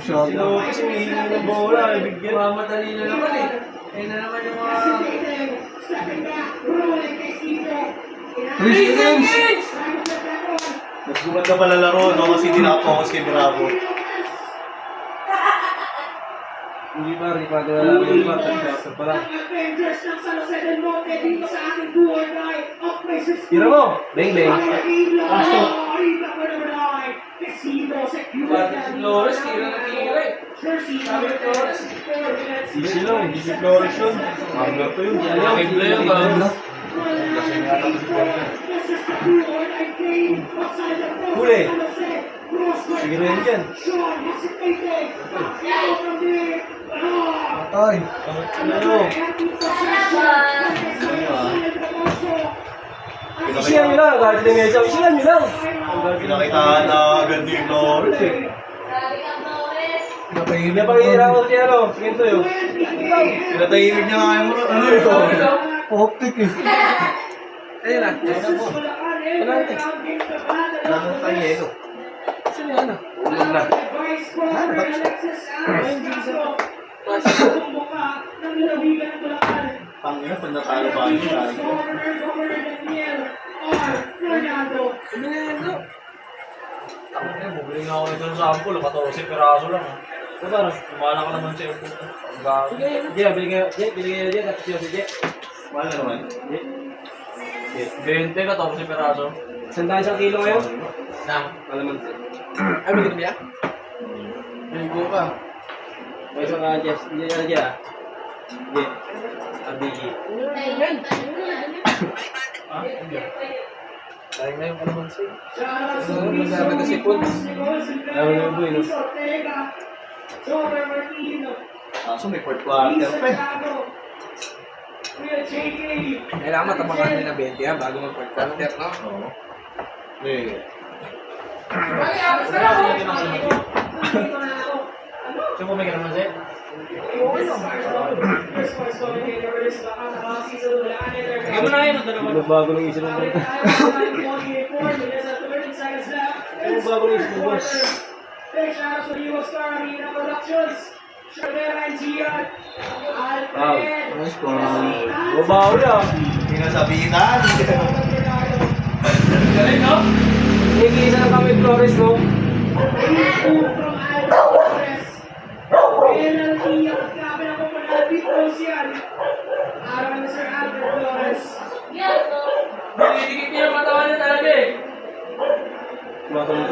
Si Lopez, humihingi ng bola. Bigyan. Mamadali na naman eh. Ayun na naman yung mga... Chris Williams! Mas gumanda pala laro, no? Kasi hindi nakapokus kay Bravo. Hindi pa nalalaman yung iba. Tag-shouter pa lang. Tira mo! Bang bang! Pasto! Pati si Flores, tira na tira eh. Sabi ni Flores. Easy lang, hindi si Flores yun. Mangga to yun. Kay Blair ba? Huli! Sige rin dyan. Patay! Ano? Isiyan nyo lang, kahit din ngayon. Isiyan nyo lang! Pinakitaan na agad ni Flores eh. Napangihira ko siya ano, siginto yun. Pinatahimik niya nga yung ano yun. Optic eh. Ayun na. Wala ito. Ano tayo yelo? Sino yan ano? Alam na. Pangina, pag natalo pa yun. Bumili nga ako nito ng sample, 14 piraso lang. Ito ano? Kumala ka naman sa airport. Ang gago. Jay, binigay nyo dyan. Tapos yun si Jay. Mahal na naman. Jay. 20, 14 piraso. Sandaan isang kilo ngayon? Nang. Malaman. Ay, may ganun niya? Linggo ka. May isang Jess. Hindi na Jay ah. Jay. Abigi. Ah, hindi. Dahil ngayon ka naman siya. Magdami kasi po. Ayaw na yung boy, no? Kaso may fourth quarter pa eh. Kailangan matabangan nila 20 yan bago mag-quarter, no? Oo. Eh. Siya po may naman siya? Kaya mo na yun, ito naman. Bago ng isip ng boy. Bago ng isip ng boy. Wow. Nice po. Babaw na. Pinasabitan. Galing, no? Nag-iisa na kami Flores, no? Dinidikit niya yung katawan niya talaga eh. Tumatang